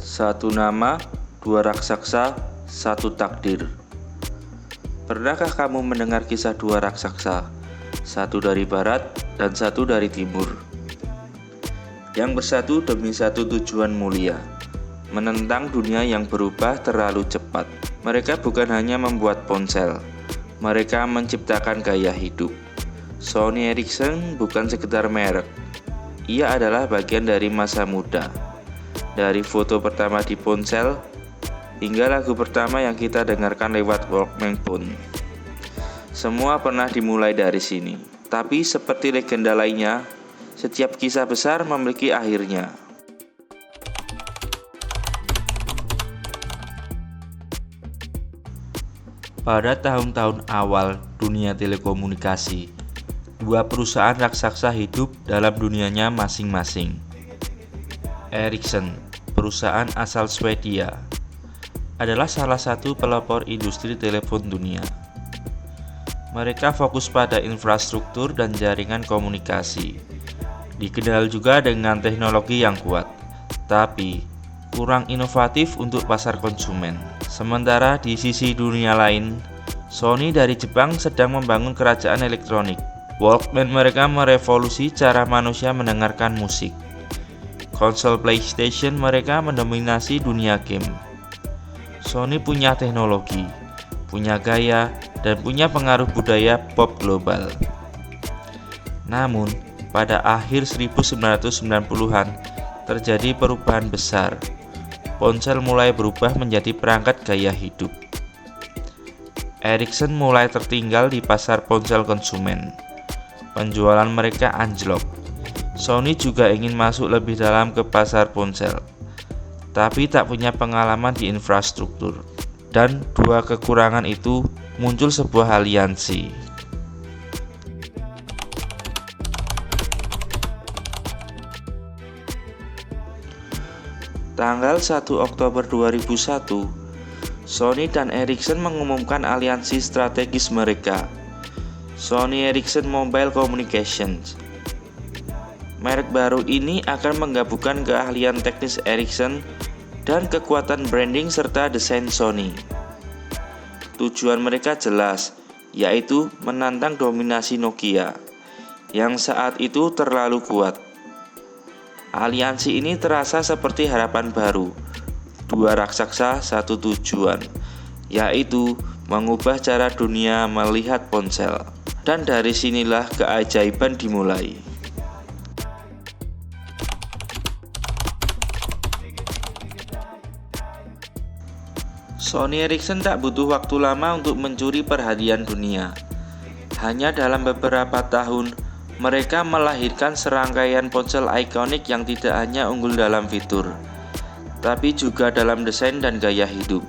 Satu nama, dua raksasa, satu takdir. Pernahkah kamu mendengar kisah dua raksasa? Satu dari barat dan satu dari timur, yang bersatu demi satu tujuan mulia, menentang dunia yang berubah terlalu cepat. Mereka bukan hanya membuat ponsel, mereka menciptakan gaya hidup. Sony Ericsson bukan sekedar merek, ia adalah bagian dari masa muda. Dari foto pertama di ponsel hingga lagu pertama yang kita dengarkan lewat Walkman pun, semua pernah dimulai dari sini. Tapi seperti legenda lainnya, setiap kisah besar memiliki akhirnya. Pada tahun-tahun awal dunia telekomunikasi, dua perusahaan raksasa hidup dalam dunianya masing-masing. Ericsson, perusahaan asal Swedia, adalah salah satu pelopor industri telepon dunia. Mereka fokus pada infrastruktur dan jaringan komunikasi. Dikenal juga dengan teknologi yang kuat, tapi kurang inovatif untuk pasar konsumen. Sementara di sisi dunia lain, Sony dari Jepang sedang membangun kerajaan elektronik. Walkman mereka merevolusi cara manusia mendengarkan musik. Konsol PlayStation mereka mendominasi dunia game. Sony punya teknologi, punya gaya, dan punya pengaruh budaya pop global. Namun, pada akhir 1990-an terjadi perubahan besar. Ponsel mulai berubah menjadi perangkat gaya hidup. Ericsson mulai tertinggal di pasar ponsel konsumen. Penjualan mereka anjlok. Sony juga ingin masuk lebih dalam ke pasar ponsel, tapi tak punya pengalaman di infrastruktur. Dan dua kekurangan itu muncul sebuah aliansi. Tanggal 1 Oktober 2001, Sony dan Ericsson mengumumkan aliansi strategis mereka, Sony Ericsson Mobile Communications. Merek baru ini akan menggabungkan keahlian teknis Ericsson dan kekuatan branding serta desain Sony. Tujuan mereka jelas, yaitu menantang dominasi Nokia yang saat itu terlalu kuat. Aliansi ini terasa seperti harapan baru, dua raksasa satu tujuan, yaitu mengubah cara dunia melihat ponsel. Dan dari sinilah keajaiban dimulai. Sony Ericsson tak butuh waktu lama untuk mencuri perhatian dunia. Hanya dalam beberapa tahun, mereka melahirkan serangkaian ponsel ikonik yang tidak hanya unggul dalam fitur, tapi juga dalam desain dan gaya hidup.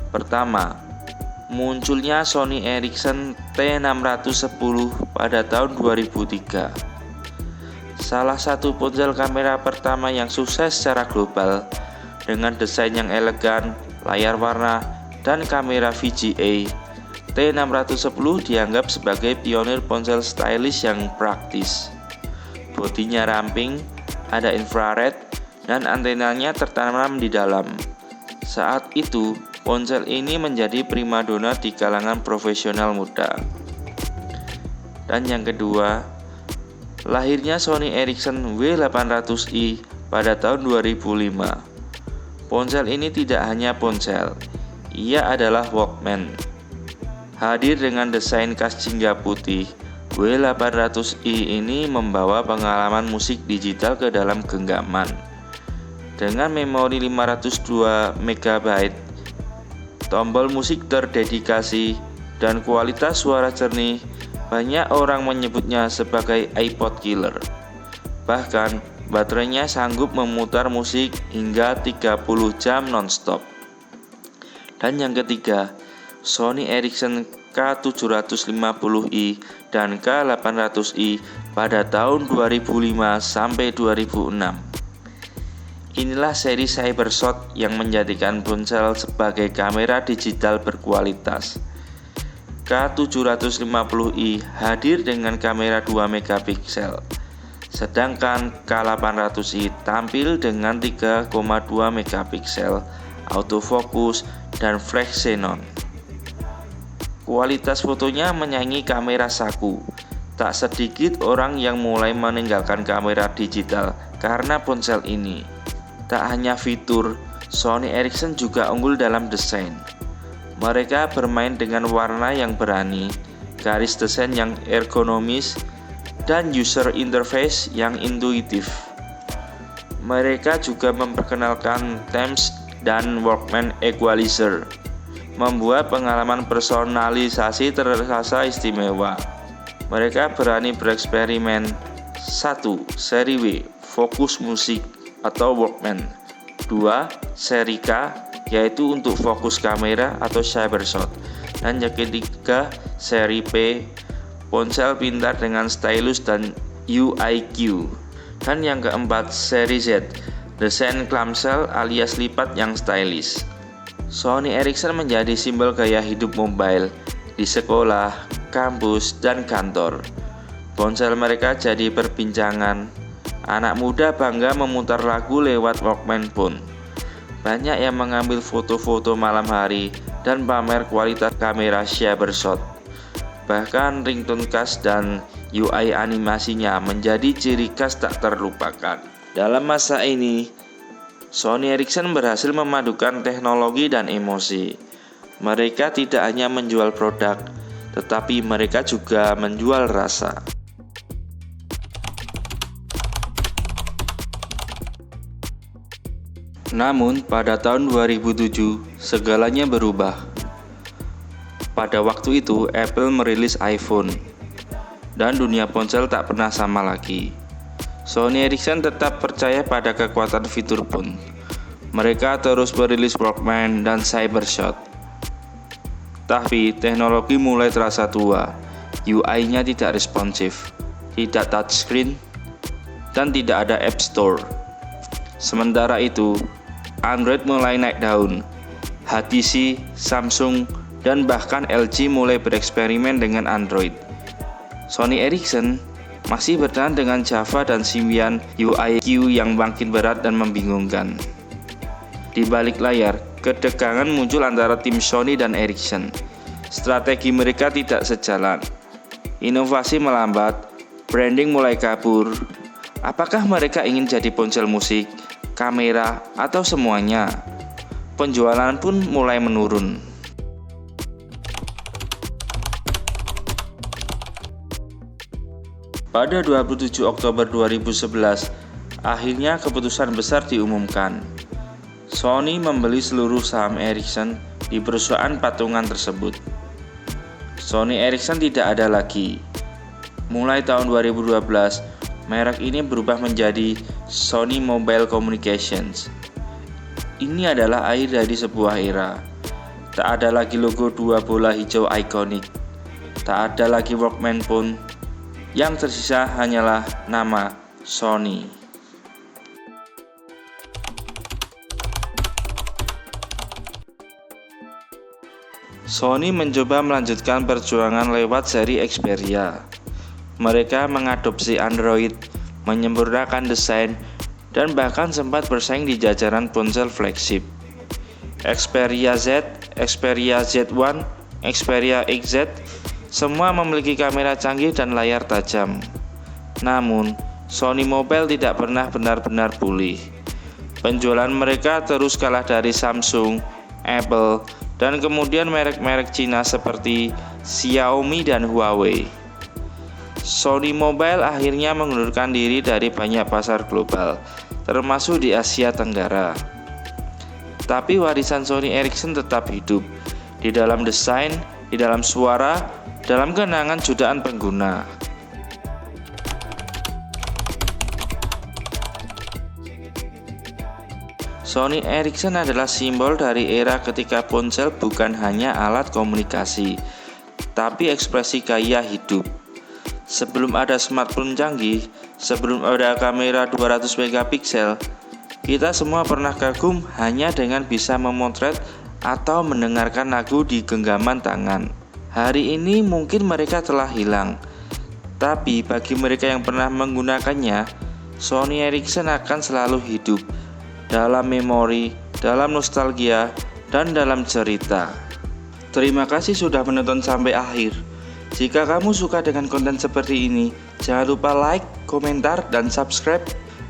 Pertama, munculnya Sony Ericsson T610 pada tahun 2003. Salah satu ponsel kamera pertama yang sukses secara global, dengan desain yang elegan, layar warna, dan kamera VGA. T610 dianggap sebagai pionir ponsel stylish yang praktis. Bodinya ramping, ada infrared, dan antenanya tertanam di dalam. Saat itu, ponsel ini menjadi primadona di kalangan profesional muda. Dan yang kedua, lahirnya Sony Ericsson W800i pada tahun 2005. Ponsel ini tidak hanya ponsel, ia adalah Walkman. Hadir dengan desain khas jingga putih, W800i ini membawa pengalaman musik digital ke dalam genggaman. Dengan memori 502 MB, tombol musik terdedikasi, dan kualitas suara jernih, banyak orang menyebutnya sebagai iPod killer. Bahkan, baterainya sanggup memutar musik hingga 30 jam non-stop. Dan yang ketiga, Sony Ericsson K750i dan K800i pada tahun 2005 sampai 2006. Inilah seri Cybershot yang menjadikan ponsel sebagai kamera digital berkualitas. K750i hadir dengan kamera 2 megapiksel, sedangkan K800i tampil dengan 3,2 megapiksel, autofocus, dan flash xenon. Kualitas fotonya menyaingi kamera saku. Tak sedikit orang yang mulai meninggalkan kamera digital karena ponsel ini. Tak hanya fitur, Sony Ericsson juga unggul dalam desain. Mereka bermain dengan warna yang berani, garis desain yang ergonomis, dan user interface yang intuitif. Mereka juga memperkenalkan Themes dan Walkman Equalizer, membuat pengalaman personalisasi terasa istimewa. Mereka berani bereksperimen. 1. Seri W, fokus musik atau Walkman. 2. Seri K, yaitu untuk fokus kamera atau Cybershot. Dan yang ketiga, seri P, ponsel pintar dengan stylus dan UIQ. Dan yang keempat, seri Z, desain clamshell alias lipat yang stylish. Sony Ericsson menjadi simbol gaya hidup mobile di sekolah, kampus, dan kantor. Ponsel mereka jadi perbincangan. Anak muda bangga memutar lagu lewat Walkman pun. Banyak yang mengambil foto-foto malam hari dan pamer kualitas kamera Cybershot. Bahkan ringtone khas dan UI animasinya menjadi ciri khas tak terlupakan. Dalam masa ini, Sony Ericsson berhasil memadukan teknologi dan emosi. Mereka tidak hanya menjual produk, tetapi mereka juga menjual rasa. Namun, pada tahun 2007, segalanya berubah. Pada waktu itu, Apple merilis iPhone, dan dunia ponsel tak pernah sama lagi. Sony Ericsson tetap percaya pada kekuatan fitur pun. Mereka terus merilis Walkman dan Cybershot. Tapi, teknologi mulai terasa tua. UI-nya tidak responsif, tidak touchscreen, dan tidak ada App Store. Sementara itu, Android mulai naik daun. HTC, Samsung, dan bahkan LG mulai bereksperimen dengan Android. Sony Ericsson masih bertahan dengan Java dan Symbian UIQ yang makin berat dan membingungkan. Di balik layar, ketegangan muncul antara tim Sony dan Ericsson. Strategi mereka tidak sejalan. Inovasi melambat, branding mulai kabur. Apakah mereka ingin jadi ponsel musik, kamera, atau semuanya? Penjualan pun mulai menurun. Pada 27 Oktober 2011, akhirnya keputusan besar diumumkan. Sony membeli seluruh saham Ericsson di perusahaan patungan tersebut. Sony Ericsson tidak ada lagi. Mulai tahun 2012, merek ini berubah menjadi Sony Mobile Communications. Ini adalah akhir dari sebuah era. Tak ada lagi logo dua bola hijau ikonik. Tak ada lagi Walkman pun. Yang tersisa hanyalah nama Sony. Sony mencoba melanjutkan perjuangan lewat seri Xperia. Mereka mengadopsi Android, menyempurnakan desain, dan bahkan sempat bersaing di jajaran ponsel flagship. Xperia Z, Xperia Z1, Xperia XZ, semua memiliki kamera canggih dan layar tajam. Namun, Sony Mobile tidak pernah benar-benar pulih. Penjualan mereka terus kalah dari Samsung, Apple, dan kemudian merek-merek Cina seperti Xiaomi dan Huawei. Sony Mobile akhirnya mengundurkan diri dari banyak pasar global, termasuk di Asia Tenggara. Tapi warisan Sony Ericsson tetap hidup, di dalam desain, di dalam suara, dalam kenangan jutaan pengguna. Sony Ericsson adalah simbol dari era ketika ponsel bukan hanya alat komunikasi, tapi ekspresi gaya hidup. Sebelum ada smartphone canggih, sebelum ada kamera 200 megapiksel, kita semua pernah kagum hanya dengan bisa memotret atau mendengarkan lagu di genggaman tangan. Hari ini mungkin mereka telah hilang, Tapi bagi mereka yang pernah menggunakannya, Sony Ericsson akan selalu hidup dalam memori, dalam nostalgia, dan dalam cerita. Terima kasih sudah menonton sampai akhir. Jika kamu suka dengan konten seperti ini, jangan lupa like, komentar, dan subscribe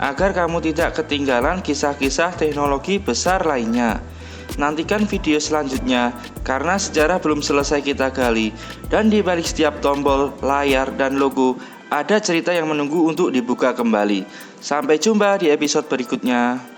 agar kamu tidak ketinggalan kisah-kisah teknologi besar lainnya. Nantikan video selanjutnya karena sejarah belum selesai kita gali, dan di balik setiap tombol, layar, dan logo ada cerita yang menunggu untuk dibuka kembali. Sampai jumpa di episode berikutnya.